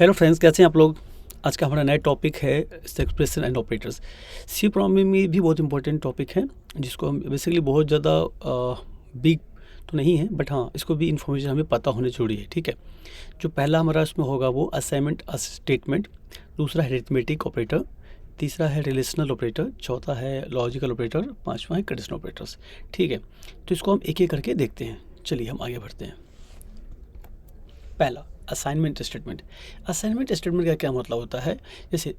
Hello friends, कैसे हैं आप लोग। आज का हमारा नया टॉपिक है expression and operators. C programming में भी बहुत इंपॉर्टेंट टॉपिक है, जिसको हम बेसिकली बहुत ज़्यादा बिग तो नहीं है, बट हाँ इसको भी इन्फॉर्मेशन हमें पता होनी जरूरी है। ठीक है, जो पहला हमारा इसमें होगा वो असाइनमेंट स्टेटमेंट, दूसरा है अरिथमेटिक ऑपरेटर, तीसरा है रिलेशनल ऑपरेटर, चौथा है लॉजिकल ऑपरेटर, पांचवा है कंडीशनल ऑपरेटर्स। ठीक है, तो इसको हम एक एक करके देखते हैं। चलिए हम आगे बढ़ते हैं। पहला असाइनमेंट स्टेटमेंट। असाइनमेंट स्टेटमेंट का क्या मतलब होता है, जैसे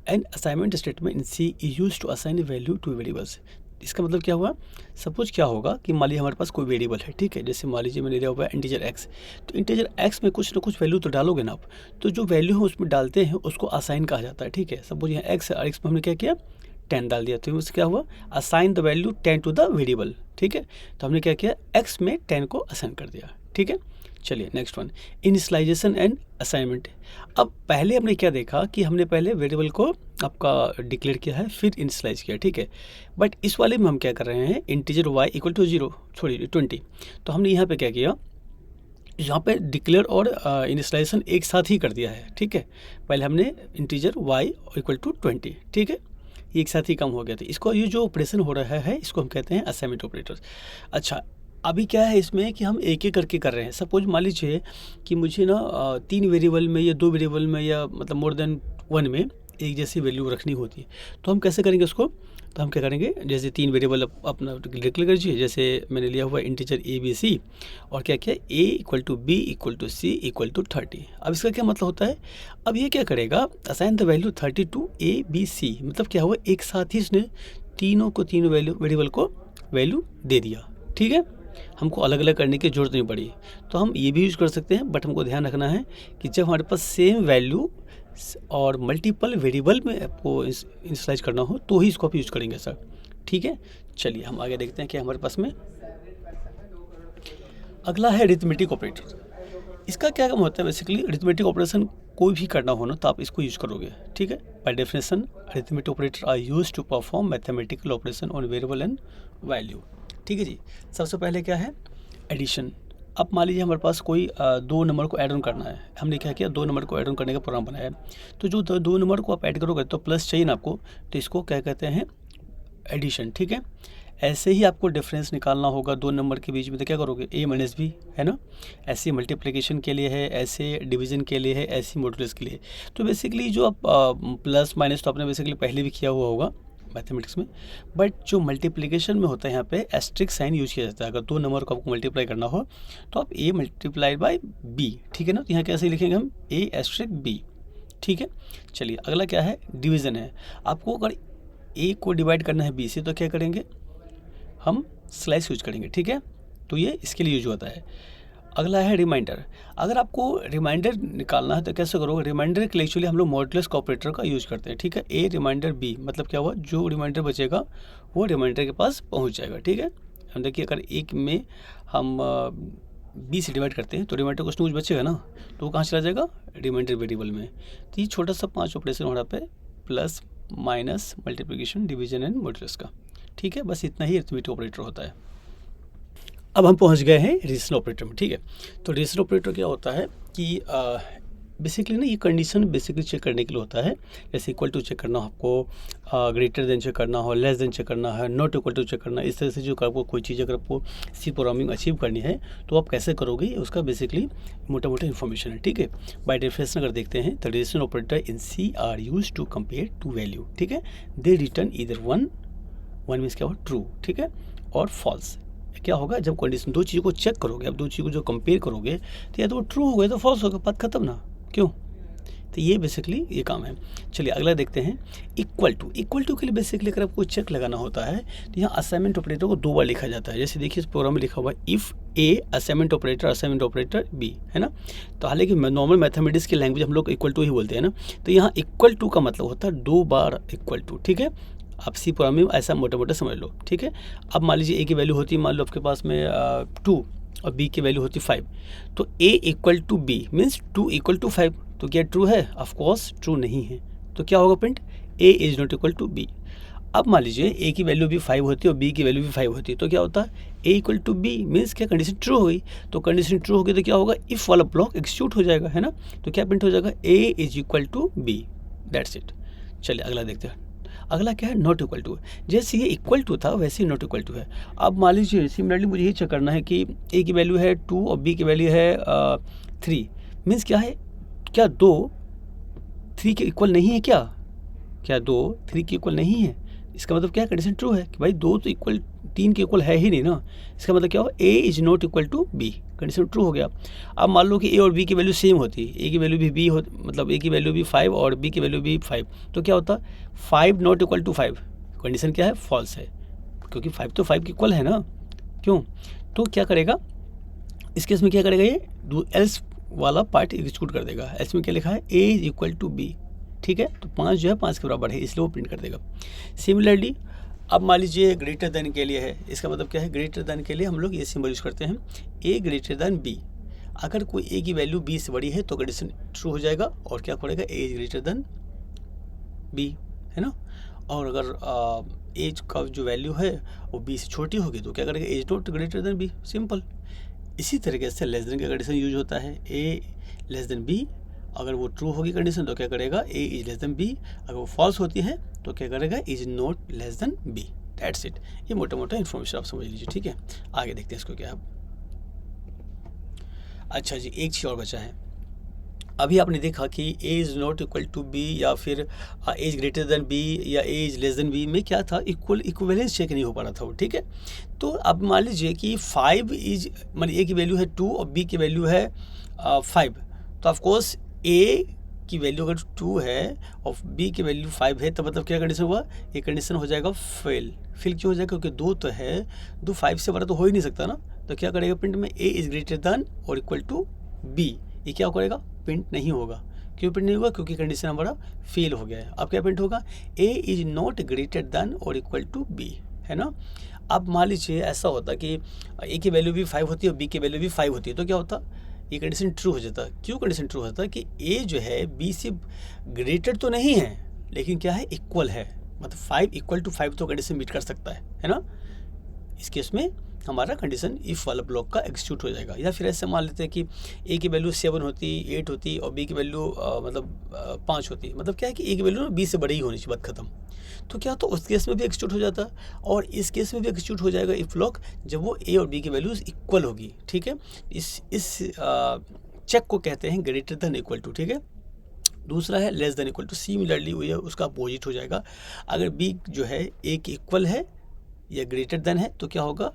an assignment statement in C is use to assign value to variables. इसका मतलब क्या हुआ, सपोज क्या होगा कि मान लीजिए हमारे पास कोई वेरिएबल है। ठीक है, जैसे मान लीजिए मैंने लिया हुआ है इंटीजर एक्स, तो इंटीजर एक्स में कुछ ना कुछ वैल्यू तो डालोगे ना आप, तो जो वैल्यू हम उसमें डालते हैं उसको असाइन कहा जाता है। ठीक है, सपोज यहाँ एक्स है और एक्स में हमने क्या किया 10 डाल दिया, तो उससे क्या हुआ assign the value 10 to the variable. ठीक है, तो हमने क्या किया एक्स में 10 को असाइन कर दिया। ठीक है, चलिए next one initialization and assignment. अब पहले हमने क्या देखा कि हमने पहले वेरिएबल को आपका डिक्लेयर किया है, फिर इनिशियलाइज किया। ठीक है, बट इस वाले में हम क्या कर रहे हैं, इंटीजर y इक्वल टू 0 छोड़िए 20, तो हमने यहाँ पे क्या किया, यहाँ पे डिक्लेयर और इनिशियलाइजेशन एक साथ ही कर दिया है। ठीक है, पहले हमने इंटीजर y इक्वल टू 20, ठीक है, ये एक साथ ही कम हो गया था। इसको ये जो ऑपरेशन हो रहा है इसको हम कहते हैं असाइनमेंट ऑपरेटर्स। अच्छा, अभी क्या है इसमें कि हम एक एक करके कर रहे हैं। सपोज मान लीजिए कि मुझे ना 3 वेरिएबल में या 2 वेरिएबल में या मतलब मोर देन 1 में एक जैसी वैल्यू रखनी होती है, तो हम कैसे करेंगे उसको, तो हम क्या करेंगे, जैसे 3 वेरिएबल अपना डिक्लेयर करिए। जैसे मैंने लिया हुआ इंटीजर ए बी सी और क्या किया A equal to B equal to C equal to 30। अब इसका क्या मतलब होता है, अब ये क्या करेगा assign the value 30 to A B C, मतलब क्या हुआ एक साथ ही इसने तीनों वेरिएबल को वैल्यू दे दिया। ठीक है, हमको अलग अलग करने की जरूरत नहीं पड़ी। तो हम ये भी यूज़ कर सकते हैं, बट हमको ध्यान रखना है कि जब हमारे पास सेम वैल्यू और मल्टीपल वेरिएबल में आपको इनिशियलाइज करना हो तो ही इसको आप यूज़ करेंगे सर। ठीक है, चलिए हम आगे देखते हैं कि हमारे पास में अगला है अरिथमेटिक ऑपरेटर। इसका क्या काम होता है, बेसिकली अरिथमेटिक ऑपरेशन कोई भी करना हो ना तो आप इसको यूज़ करोगे। ठीक है, by definition arithmetic operator are use to perform mathematical operation on variable and value. ठीक है जी, सबसे पहले क्या है एडिशन। अब मान लीजिए हमारे पास कोई 2 नंबर को ऐड ऑन करना है, हमने क्या किया 2 नंबर को ऐड ऑन करने का प्रोग्राम बनाया है। तो जो 2 नंबर को आप ऐड करोगे तो प्लस चाहिए ना आपको, तो इसको क्या कहते हैं एडिशन। ठीक है, ऐसे ही आपको डिफरेंस निकालना होगा 2 नंबर के बीच में, तो क्या करोगे a माइनस बी, है ना। ऐसे मल्टीप्लिकेशन के लिए है, ऐसे डिवीजन के लिए है, ऐसी मॉडुलस के लिए। तो बेसिकली जो आप प्लस माइनस तो आपने बेसिकली पहले भी किया हुआ होगा मैथमेटिक्स में, बट जो मल्टीप्लिकेशन में होता है यहाँ पे एस्ट्रिक साइन यूज किया जाता है। अगर 2 नंबर को आपको मल्टीप्लाई करना हो तो आप a मल्टीप्लाइड बाई b, ठीक है ना, तो यहाँ कैसे लिखेंगे हम a एस्ट्रिक b। ठीक है, चलिए अगला क्या है डिवीज़न है। आपको अगर a को डिवाइड करना है b से तो क्या करेंगे हम स्लाइस यूज करेंगे। ठीक है, तो ये इसके लिए यूज होता है। अगला है रिमाइंडर। अगर आपको रिमाइंडर निकालना है तो कैसे करोगे, रिमाइंडर के लिए एक्चुअली हम लोग मॉडुलस का ऑपरेटर का यूज करते हैं। ठीक है, ए रिमाइंडर बी, मतलब क्या हुआ जो रिमाइंडर बचेगा वो रिमाइंडर के पास पहुंच जाएगा। ठीक है, हम देखिए अगर एक में हम बी से डिवाइड करते हैं तो रिमाइंडर कुछ ना कुछ बचेगा ना, तो वो कहाँ चला जाएगा रिमाइंडर वेरिएबल में। तो ये छोटा सा 5 ऑपरेशन हो रहा पे plus minus multiplication division and modulus का। ठीक है, बस इतना ही अरिथमेटिक ऑपरेटर होता है। अब हम पहुंच गए हैं रिलेशनल ऑपरेटर में। ठीक है, तो रिलेशनल ऑपरेटर क्या होता है कि बेसिकली ना ये कंडीशन बेसिकली चेक करने के लिए होता है। जैसे इक्वल टू चेक करना हो आपको, ग्रेटर देन चेक करना हो, लेस देन चेक करना है, नॉट इक्वल टू चेक करना है। इस तरह से जो आपको कोई चीज़ अगर आपको सी प्रोग्रामिंग अचीव करनी है तो आप कैसे करोगे उसका बेसिकली मोटा मोटा इन्फॉर्मेशन है। ठीक है, बाय डेफिनेशन अगर देखते हैं the relational operator in C are use to compare two value. ठीक है, दे रिटर्न इधर वन मीन्स क्या होगा ट्रू, ठीक है, और फॉल्स। क्या होगा जब कंडीशन 2 चीज़ों को चेक करोगे, अब 2 चीज़ों को जो कंपेयर करोगे तो या तो वो ट्रू हो गया तो फॉल्स होगा, बात खत्म ना, क्यों। तो ये बेसिकली ये काम है। चलिए अगला देखते हैं इक्वल टू के लिए बेसिकली अगर आपको चेक लगाना होता है तो यहाँ असाइनमेंट ऑपरेटर को 2 बार लिखा जाता है। जैसे देखिए इस प्रोग्राम में लिखा हुआ है if A assignment operator B, है ना। तो हालांकि नॉर्मल मैथमेटिक्स की लैंग्वेज हम लोग इक्वल टू ही बोलते हैं ना, तो यहाँ इक्वल टू का मतलब होता है 2 बार इक्वल टू। ठीक है, आप सी प्रोग्रामिंग ऐसा मोटा मोटा समझ लो। ठीक है, अब मान लीजिए ए की वैल्यू होती है, मान लो आपके पास में 2 और बी की वैल्यू होती 5, तो A equal to B means 2 equal to 5, तो क्या ट्रू है, ऑफकोर्स ट्रू नहीं है। तो क्या होगा print A is not equal to B. अब मान लीजिए ए की वैल्यू भी 5 होती है और बी की वैल्यू भी 5 होती है, तो क्या होता है ए इक्वल टू बी, मीन्स क्या कंडीशन ट्रू हो गई। तो कंडीशन ट्रू हो गई तो क्या होगा, इफ़ वाला ब्लॉक एग्जीक्यूट हो जाएगा, है ना। तो क्या प्रिंट हो जाएगा, A is equal to B, that's it. चलिए अगला देखते हैं। अगला क्या है, नॉट इक्वल टू। जैसे ये इक्वल टू था वैसे ही नॉट इक्वल टू है। अब मान लीजिए सिमिलरली मुझे ये चेक करना है कि ए की वैल्यू है 2 और बी की वैल्यू है 3, मीन्स क्या है, क्या 2 3 के इक्वल नहीं है, क्या 2 3 के इक्वल नहीं है। इसका मतलब क्या है, कंडीशन ट्रू है कि भाई 2 तो इक्वल 3 के इक्वल है ही नहीं ना। इसका मतलब क्या हो, A is not equal to B, condition true हो गया। अब मान लो कि ए और बी की वैल्यू सेम होती, ए की वैल्यू भी बी हो, मतलब ए की वैल्यू भी 5 और बी की वैल्यू भी 5, तो क्या होता, 5 नॉट इक्वल टू 5, कंडीशन क्या है, फॉल्स है, क्योंकि 5 तो 5 के इक्वल है ना, क्यों। तो क्या करेगा इस केस में, क्या करेगा ये एल्स वाला पार्ट एग्जीक्यूट कर देगा। एल्स में क्या लिखा है, ए इज इक्वल टू बी, ठीक है। तो 5 जो है 5 के बराबर है, इसलिए वो प्रिंट कर देगा। सिमिलरली अब मान लीजिए ग्रेटर देन के लिए है, इसका मतलब क्या है, ग्रेटर देन के लिए हम लोग ये सिंबल यूज करते हैं, ए ग्रेटर देन बी। अगर कोई ए की वैल्यू बी से बड़ी है तो कंडीशन ट्रू हो जाएगा और क्या पड़ेगा, ए इज ग्रेटर देन बी, है ना। और अगर एज का जो वैल्यू है वो बी से छोटी होगी तो क्या करेगा, is not greater than B, simple. इसी तरीके से लेस देन का कंडीशन यूज होता है, ए लेस देन बी। अगर वो ट्रू होगी कंडीशन तो क्या करेगा, A is less than B. अगर वो फॉल्स होती है तो क्या करेगा, is not less than B, that's it. ये मोटा मोटा इन्फॉर्मेशन आप समझ लीजिए, ठीक है। आगे देखते हैं इसको क्या है। अच्छा जी, एक चीज़ और बचा है। अभी आपने देखा कि A is not equal to B या फिर A is greater than B या A is less than B में क्या था, इक्विवेलेंस चेक नहीं हो पा रहा था वो, ठीक है। तो अब मान लीजिए कि 5 इज, मान ए की वैल्यू है 2 और बी की वैल्यू है 5, तो ऑफकोर्स ए की वैल्यू अगर 2 है और बी की वैल्यू 5 है तो मतलब क्या कंडीशन हुआ, ये कंडीशन हो जाएगा फेल। फेल क्यों हो जाएगा, क्योंकि 2 तो है, 2 5 से बड़ा तो हो ही नहीं सकता ना। तो क्या करेगा प्रिंट में, ए इज ग्रेटर देन और इक्वल टू बी, ये क्या करेगा, प्रिंट नहीं होगा। क्यों प्रिंट नहीं होगा, क्योंकि कंडीशन हमारा फेल हो गया है। अब क्या प्रिंट होगा, ए इज नॉट ग्रेटर देन और इक्वल टू बी, है ना। अब मान लीजिए ऐसा होता कि ए की वैल्यू भी 5 होती है और बी की वैल्यू भी 5 होती है, तो क्या होता, ये कंडीशन ट्रू हो जाता। क्यों कंडीशन ट्रू होता कि ए जो है बी से ग्रेटर तो नहीं है लेकिन क्या है, इक्वल है, मतलब 5 इक्वल टू 5 तो कंडीशन मीट कर सकता है ना। इस केस में हमारा कंडीशन इफ वाला ब्लॉक का एग्जीक्यूट हो जाएगा। या फिर ऐसे मान लेते हैं कि ए की वैल्यू 7 होती, 8 होती और बी की वैल्यू 5 होती, मतलब क्या है कि ए की वैल्यू बी से बड़ी ही होनी चाहिए, बात खत्म। तो क्या, तो उस केस में भी एग्जीक्यूट हो जाता और इस केस में भी एग्जीक्यूट हो जाएगा इफ ब्लॉक, जब वो ए और बी की वैल्यूज इक्वल होगी, ठीक है। इस चेक को कहते हैं ग्रेटर देन इक्वल टू, ठीक है। दूसरा है less than equal to, similarly हुई है उसका अपोजिट हो जाएगा। अगर बी जो है ए के इक्वल है या ग्रेटर देन है तो क्या होगा,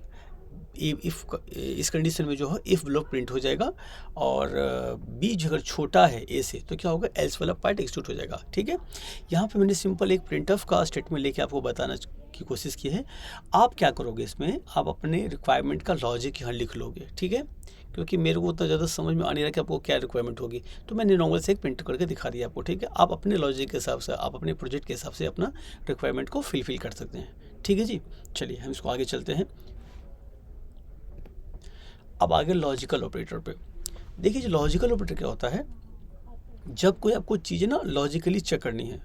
इफ इस कंडीशन में जो है इफ ब्लॉक प्रिंट हो जाएगा और बी जो अगर छोटा है ए से तो क्या होगा, एल्स वाला पार्ट एग्जीक्यूट हो जाएगा, ठीक है। यहाँ पे मैंने सिंपल एक प्रिंट ऑफ का स्टेटमेंट लेके आपको बताना की कोशिश की है। आप क्या करोगे इसमें, आप अपने रिक्वायरमेंट का लॉजिक यहाँ लिख लोगे, ठीक है। क्योंकि मेरे को उतना ज़्यादा समझ में आ नहीं रहा कि आपको क्या रिक्वायरमेंट होगी, तो मैंने नॉर्मल से एक प्रिंट करके दिखा दिया आपको, ठीक है। आप अपने लॉजिक के हिसाब से, आप अपने प्रोजेक्ट के हिसाब से अपना रिक्वायरमेंट को फिल कर सकते हैं, ठीक है जी। चलिए हम इसको आगे चलते हैं। अब आगे लॉजिकल ऑपरेटर पे देखिए, जो लॉजिकल ऑपरेटर क्या होता है, जब कोई आपको चीज़ें ना लॉजिकली चेक करनी है।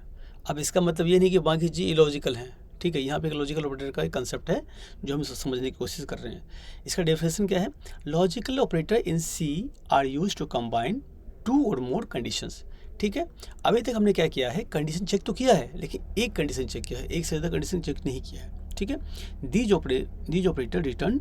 अब इसका मतलब ये नहीं कि बाकी चीज़ इलॉजिकल हैं, ठीक है। यहाँ पे एक लॉजिकल ऑपरेटर का एक कंसेप्ट है जो हम समझने की कोशिश कर रहे हैं। इसका डेफिनेशन क्या है, logical operator in C are use to combine 2 or more conditions, ठीक है। अभी तक हमने क्या किया है, कंडीशन चेक तो किया है लेकिन एक कंडीशन चेक किया है, एक से ज़्यादा कंडीशन चेक नहीं किया है, ठीक है। These operator return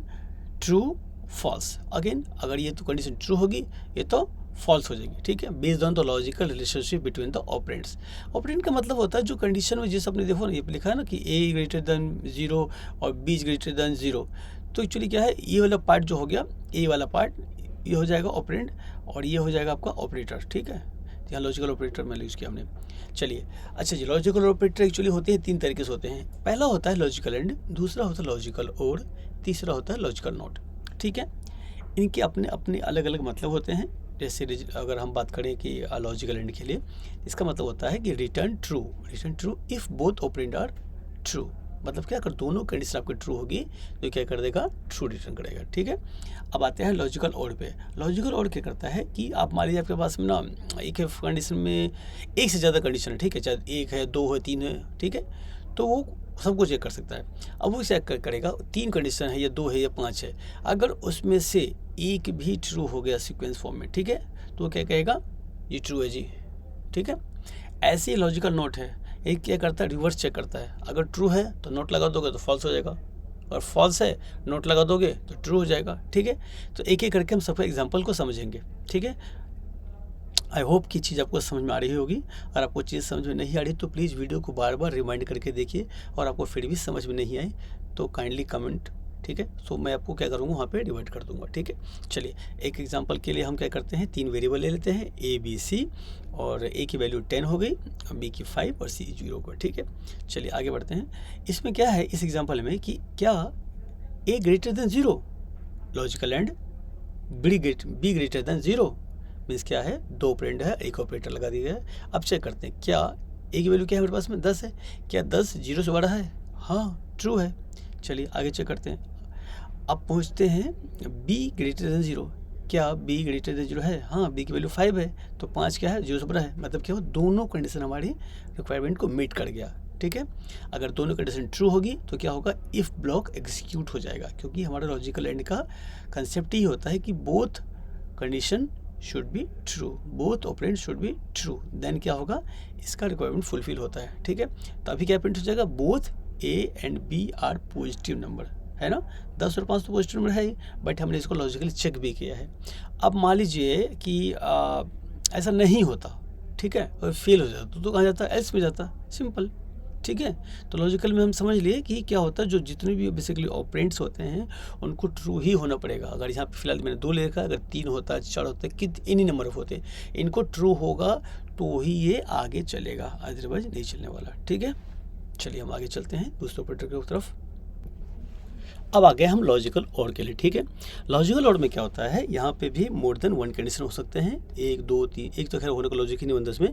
true false. Again अगर ये तो कंडीशन ट्रू होगी ये तो फॉल्स हो जाएगी, ठीक है। Based on the logical relationship between the operands. Operand का मतलब होता है जो कंडीशन में, जैसे आपने देखो ना ये लिखा है ना कि ए ग्रेटर देन 0 और बी ग्रेटर देन 0, तो एक्चुअली क्या है, ये वाला पार्ट जो हो गया, ए वाला पार्ट ये हो जाएगा ऑपरेंड और ये हो जाएगा आपका ऑपरेटर, ठीक है। यहाँ लॉजिकल ऑपरेटर में यूज़ किया हमने। चलिए अच्छा जी, लॉजिकल ऑपरेटर एक्चुअली होते हैं 3 तरीके से होते हैं। पहला होता है लॉजिकल एंड, दूसरा होता है लॉजिकल और, तीसरा होता है लॉजिकल नॉट, ठीक है। इनके अपने अपने अलग अलग मतलब होते हैं। जैसे अगर हम बात करें कि लॉजिकल एंड के लिए, इसका मतलब होता है कि return true if both operand are true. मतलब क्या, अगर दोनों कंडीशन आपकी ट्रू होगी तो क्या कर देगा, ट्रू रिटर्न करेगा, ठीक है। अब आते हैं लॉजिकल और पे। लॉजिकल और क्या करता है कि आप मान लीजिए आपके पास में ना एक कंडीशन में एक से ज़्यादा कंडीशन है, ठीक है, चाहे 1 है 2 है 3 है, ठीक है। तो वो सबको चेक कर सकता है। अब वो चेक करेगा 3 कंडीशन है या 2 है या 5 है, अगर उसमें से एक भी ट्रू हो गया सीक्वेंस फॉर्म में, ठीक है, तो क्या कहेगा ये ट्रू है जी, ठीक है। ऐसे ही लॉजिकल नोट है, एक क्या करता है रिवर्स चेक करता है, अगर ट्रू है तो नोट लगा दोगे तो फॉल्स हो जाएगा, और फॉल्स है नोट लगा दोगे तो ट्रू हो जाएगा, ठीक है। तो एक एक करके हम सबके एग्जाम्पल को समझेंगे, ठीक है। आई होप कि चीज़ आपको समझ में आ रही होगी। अगर आपको चीज़ समझ में नहीं आ रही तो प्लीज़ वीडियो को बार बार रिमाइंड करके देखिए, और आपको फिर भी समझ में नहीं आई तो काइंडली कमेंट, ठीक है। सो मैं आपको क्या करूँगा वहाँ पे डिवाइड कर दूँगा, ठीक है। चलिए एक एग्जांपल के लिए हम क्या करते हैं, 3 वेरिएबल ले लेते हैं A B C, और A की वैल्यू 10 हो गई, B की 5 और C 0 को, ठीक है। चलिए आगे बढ़ते हैं। इसमें क्या है इस एग्जाम्पल में कि क्या A greater than 0, logical and B greater than 0 means क्या है, 2 ऑपरेंड है, एक ऑपरेटर लगा दिया है। अब चेक करते हैं क्या A की वैल्यू क्या है मेरे पास में 10 है, क्या 10 0 से बड़ा है, हाँ ट्रू है। चलिए आगे चेक करते हैं। अब पहुंचते हैं B ग्रेटर देन 0, क्या B ग्रेटर देन 0 है, हाँ B की वैल्यू 5 है, तो 5 क्या है 0 से बड़ा है, मतलब क्या हो दोनों कंडीशन हमारी रिक्वायरमेंट को मीट कर गया, ठीक है। अगर दोनों कंडीशन ट्रू होगी तो क्या होगा, इफ़ ब्लॉक एग्जीक्यूट हो जाएगा, क्योंकि हमारा लॉजिकल एंड का कंसेप्ट ही होता है कि both condition should be true, both operand should be true, then क्या होगा इसका रिक्वायरमेंट फुलफिल होता है, ठीक है। तो अभी क्या प्रिंट हो जाएगा, both A and B are positive number, है ना। 10 और 5 तो पॉजिटिव नंबर है ही, बट हमने इसको लॉजिकली चेक भी किया है। अब मान लीजिए कि ऐसा नहीं होता, ठीक है, और फेल हो जाता तो कहाँ जाता, एल्स में जाता, सिंपल, ठीक है। तो लॉजिकल में हम समझ लिए कि क्या होता है, जो जितने भी बेसिकली ऑपरेंड्स होते हैं उनको ट्रू ही होना पड़ेगा। अगर यहाँ पे फिलहाल मैंने 2 ले रखा है, अगर 3 होता 4 होता एनी नंबर ऑफ होते, इनको ट्रू होगा तो ही ये आगे चलेगा, अदरवाइज नहीं चलने वाला, ठीक है। चलिए हम आगे चलते हैं दूसरे ऑपरेटर की तरफ। अब आ गए हम लॉजिकल और के लिए, ठीक है। लॉजिकल और में क्या होता है, यहाँ पे भी मोर देन 1 कंडीशन हो सकते हैं, 1 2 3, एक तो खैर होने का लॉजिक ही नहीं बनता, इसमें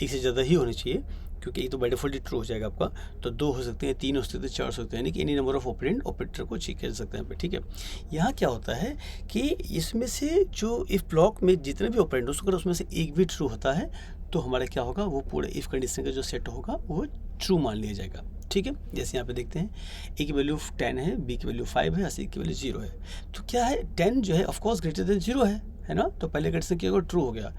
एक से ज़्यादा ही होनी चाहिए, क्योंकि एक तो बाय डिफॉल्ट ट्रू हो जाएगा आपका, तो 2 हो सकते हैं, 3 हो सकते हैं, 4 हो सकते हैं, यानी कि any number of operand operator को चेक कर सकते हैं, ठीक है। यहाँ क्या होता है कि इसमें से जो इफ़ ब्लॉक में जितने भी ऑपरेंड हो, अगर उसमें से एक भी ट्रू होता है तो हमारा क्या होगा, वो पूरे इफ़ कंडीशन का जो सेट होगा वो ट्रू मान लिया जाएगा, ठीक है। जैसे यहाँ पे देखते हैं A की वैल्यू 10 है, B की वैल्यू 5 है, C की वैल्यू 0 है, तो क्या है 10 जो है ऑफकोर्स ग्रेटर देन 0 है ना। तो पहले कंडीशन क्या होगा, ट्रू हो गया।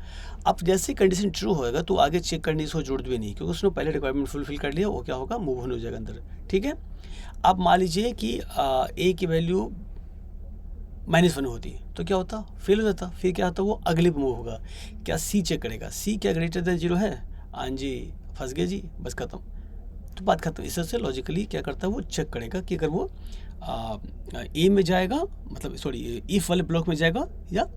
अब जैसे कंडीशन ट्रू होएगा तो आगे चेक करने की जरूरत भी नहीं, क्योंकि उसने पहले रिक्वायरमेंट फुलफिल कर लिया, वो क्या होगा मूव ऑन हो जाएगा अंदर, ठीक है। अब मान लीजिए कि A की वैल्यू -1 होती तो क्या होता, फेल हो जाता, फिर क्या होता, वो अगले पे मूव होगा। क्या C चेक करेगा, C क्या ग्रेटर देन 0 है, हाँ जी फंस गए जी, बस खत्म, तो बात खत्म। इस तरह से लॉजिकली क्या करता है, वो चेक करेगा कि अगर वो ए में जाएगा, मतलब सॉरी इफ वाले ब्लॉक में जाएगा या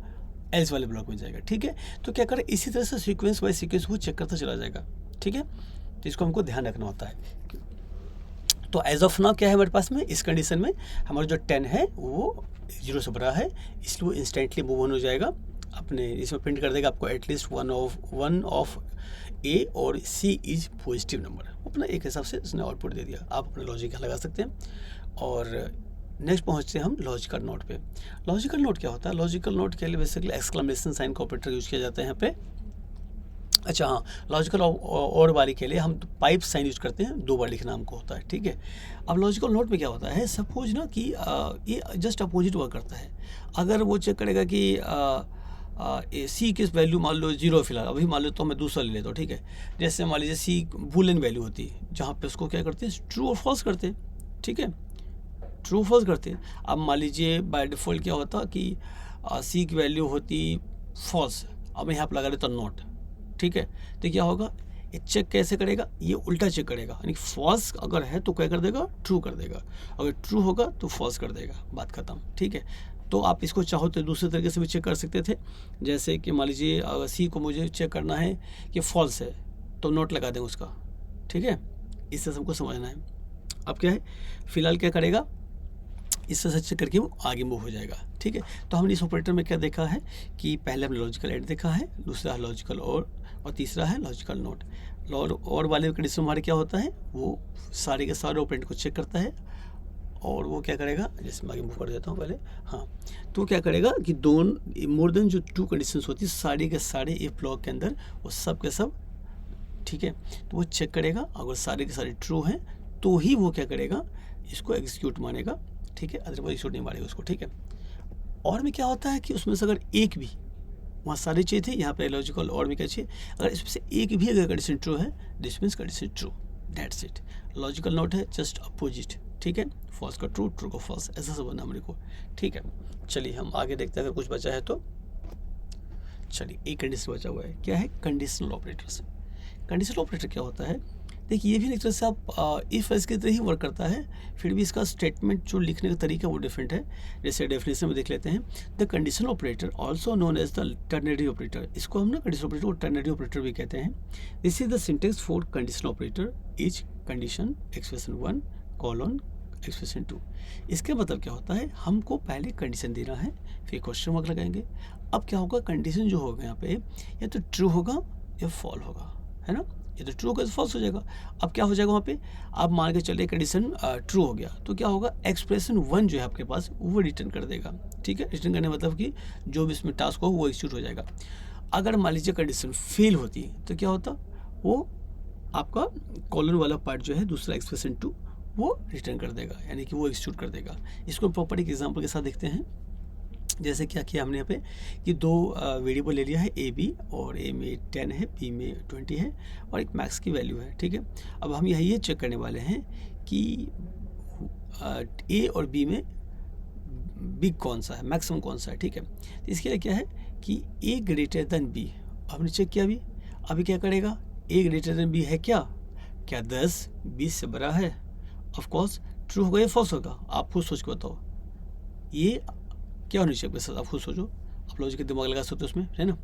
एल्स वाले ब्लॉक में जाएगा, ठीक है। तो क्या करे, इसी तरह से सीक्वेंस बाय सीक्वेंस वो चेक करता चला जाएगा, ठीक है। तो इसको हमको ध्यान रखना होता है। तो एज ऑफ नाउ क्या है हमारे पास में, इस कंडीशन में हमारा जो 10 है वो 0 से बड़ा है, इसलिए वो इंस्टेंटली मूव ऑन हो जाएगा, अपने इसमें प्रिंट कर देगा आपको एटलीस्ट वन ऑफ A और C इज पॉजिटिव नंबर, अपना एक हिसाब से उसने आउटपुट दे दिया, आप अपने लॉजिक लगा सकते हैं। और नेक्स्ट पहुंचते हैं हम लॉजिकल नोट पे। लॉजिकल नोट क्या होता है, लॉजिकल नोट के लिए बेसिकली एक्सक्लेमेशन साइन का ऑपरेटर यूज किया जाता है यहाँ पे। अच्छा हाँ, लॉजिकल और वाली के लिए हम पाइप साइन यूज करते हैं, 2 बार लिखना हमको होता है, ठीक है। अब लॉजिकल नोट में क्या होता है, सपोज ना कि ये जस्ट अपोजिट वर्क करता है। अगर वो चेक करेगा कि C की वैल्यू मान लो 0 फिलहाल, अभी मान लो तो मैं दूसरा ले लेता हूँ, ठीक है। जैसे मान लीजिए C बूलियन वैल्यू होती है, जहाँ पे उसको क्या करते हैं, ट्रू और फॉल्स करते हैं, ठीक है, ट्रू फॉल्स करते हैं। अब मान लीजिए बाय डिफ़ॉल्ट क्या होता कि C की वैल्यू होती फॉल्स, अब मैं यहाँ पर लगा देता नॉट, ठीक है। तो क्या होगा, ये चेक कैसे करेगा, ये उल्टा चेक करेगा, यानी फॉल्स अगर है तो क्या कर देगा, ट्रू कर देगा, अगर ट्रू होगा तो फॉल्स कर देगा, बात खत्म, ठीक है। तो आप इसको चाहो तो दूसरे तरीके से भी चेक कर सकते थे, जैसे कि मान लीजिए अगर C को मुझे चेक करना है कि फॉल्स है तो नोट लगा दें उसका, ठीक है। इससे सबको समझना है। अब क्या है, फिलहाल क्या करेगा, इस तरह से चेक करके वो आगे मूव हो जाएगा, ठीक है। तो हमने इस ऑपरेटर में क्या देखा है कि पहले हमने लॉजिकल एंड देखा है, दूसरा है लॉजिकल और तीसरा है लॉजिकल नोट। और वाले कंडीशन हमारे क्या होता है, वो सारे के सारे ऑपरेंड को चेक करता है, और वो क्या करेगा, जैसे मैं आगे मूव कर देता हूँ पहले, हाँ, तो क्या करेगा कि मोर देन जो 2 कंडीशंस होती है सारे के सारे इफ ब्लॉक के अंदर, वो सब के सब, ठीक है, तो वो चेक करेगा, अगर सारे के सारे ट्रू हैं तो ही वो क्या करेगा, इसको एग्जीक्यूट मानेगा, ठीक है, अदरवाइज एग्जीक्यूट नहीं मानेगा उसको, ठीक है। और में क्या होता है कि उसमें से अगर एक भी, वहाँ सारी चीज़ थी, यहाँ पे लॉजिकल और भी क्या चाहिए, अगर इसमें से एक भी अगर कंडीशन ट्रू है, this means condition true, that's it. Logical note है जस्ट अपोजिट, ठीक है, फॉल्स का ट्रू, ट्रू का फॉल्स, ऐसा सब बनना हमारे को, ठीक है। चलिए हम आगे देखते हैं, अगर कुछ बचा है तो। चलिए एक कंडीशन बचा हुआ है, क्या है, कंडीशनल ऑपरेटर्स। कंडीशनल ऑपरेटर क्या होता है, देखिए ये भी एक तरह से आप इफ एल्स की तरह ही वर्क करता है, फिर भी इसका स्टेटमेंट जो लिखने का तरीका वो डिफरेंट है। जैसे डेफिनेशन में देख लेते हैं, the conditional operator also known as the ternary operator, इसको हम ना कंडीशनल ऑपरेटर को टर्नरी ऑपरेटर भी कहते हैं। This is the syntax for conditional operator, is condition expression 1 colon expression 2। इसके मतलब क्या होता है, हमको पहले कंडीशन देना है, फिर क्वेश्चन मार्क लगाएंगे। अब क्या होगा, कंडीशन जो होगा यहाँ पे या तो ट्रू होगा या फॉल होगा, है ना, ये तो ट्रू होगा तो फॉल्स हो जाएगा। अब क्या हो जाएगा वहाँ पे, आप मान के चलिए कंडीशन ट्रू हो गया तो क्या होगा, एक्सप्रेशन 1 जो है आपके पास वो रिटर्न कर देगा, ठीक है। रिटर्न करने मतलब कि जो भी इसमें टास्क हो वो एग्जीक्यूट हो जाएगा। अगर मान लीजिए कंडीशन फेल होती तो क्या होता, वो आपका कॉलन वाला पार्ट जो है दूसरा एक्सप्रेशन 2 वो रिटर्न कर देगा, यानी कि वो एग्जीक्यूट कर देगा। इसको प्रॉपर एक एग्जाम्पल के साथ देखते हैं। जैसे क्या किया हमने यहाँ पे कि दो वेरिएबल ले लिया है, ए बी, और ए में 10 है, बी में 20 है, और एक मैक्स की वैल्यू है, ठीक है। अब हम यहाँ ये चेक करने वाले हैं कि ए और बी में बिग कौन सा है, मैक्सिमम कौन सा है, ठीक है। तो इसके लिए क्या है कि ए ग्रेटर देन बी, हमने चेक किया अभी क्या करेगा, ए ग्रेटर देन बी है क्या 10 20 से बड़ा है, ऑफकोर्स ट्रू होगा या फॉल्स होगा, आप खुद सोच के बताओ, ये क्या होनी चाहिए आपके साथ, आप खुद सोचो, आप लॉजिक दिमाग लगा सकते हो उसमें, है ना।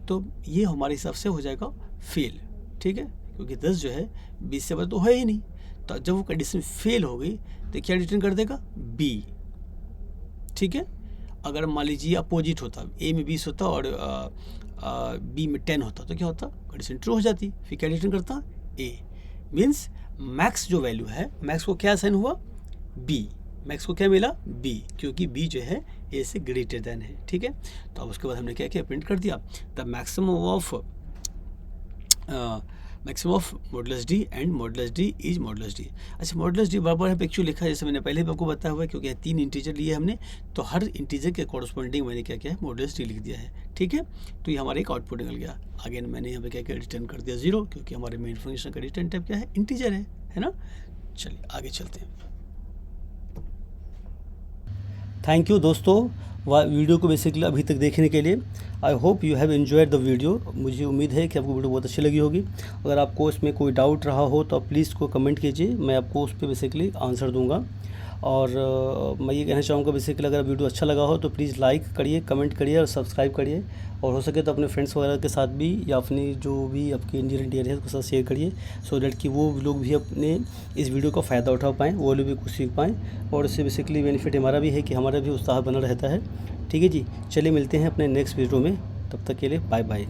तो ये हमारे हिसाब से हो जाएगा फेल, ठीक है, क्योंकि 10 जो है 20 से बड़ा तो है ही नहीं। तो जब वो कंडीशन फेल हो गई तो क्या रिटर्न कर देगा, बी, ठीक है। अगर मान लीजिए अपोजिट होता, ए में 20 होता और बी में 10 होता तो क्या होता, कंडीशन ट्रू हो जाती, फिर क्या रिटर्न करता, ए। मीन्स मैक्स जो वैल्यू है, मैक्स को क्या साइन हुआ, बी, मैक्स को क्या मिला, बी, क्योंकि बी जो है ए से ग्रेटर देन है, ठीक है। तो अब उसके बाद हमने क्या किया, प्रिंट कर दिया the maximum of modulus D and modulus D is modulus D. अच्छा, मॉडुलस डी बराबर है एक्चुअली लिखा है, जैसे मैंने पहले भी आपको बताया हुआ है, क्योंकि 3 इंटीजर लिए हमने, तो हर इंटीजर के कॉरस्पॉन्डिंग मैंने क्या किया है, मॉडुलस डी लिख दिया है, ठीक है। तो ये हमारा एक आउटपुट निकल गया। अगेन मैंने यहाँ पे क्या किया, रिटर्न कर दिया 0, क्योंकि हमारे मेन फंक्शन का रिटर्न टाइप क्या है, इंटीजर है ना। चलिए आगे चलते हैं। थैंक यू दोस्तों वीडियो को बेसिकली अभी तक देखने के लिए। I hope you have enjoyed the video. मुझे उम्मीद है कि आपको वीडियो बहुत अच्छी लगी होगी। अगर आपको इसमें कोई डाउट रहा हो तो आप प्लीज़ को कमेंट कीजिए, मैं आपको उस पर बेसिकली आंसर दूंगा। और मैं ये कहना चाहूँगा बेसिकली अगर वीडियो अच्छा लगा हो तो प्लीज़ लाइक करिए, कमेंट करिए और सब्सक्राइब करिए, और हो सके तो अपने फ्रेंड्स वगैरह के साथ भी या अपनी जो भी आपके इंजीनियर है उसके साथ शेयर करिए, सो दैट कि वो लोग भी अपने इस वीडियो का फ़ायदा उठा पाएँ, वो लोग भी कुछ सीख पाएँ, और इससे बेसिकली बेनिफिट हमारा भी है कि हमारा भी उत्साह बना रहता है। ठीक है जी, चलिए मिलते हैं अपने नेक्स्ट वीडियो में, तब तक के लिए बाय बाय।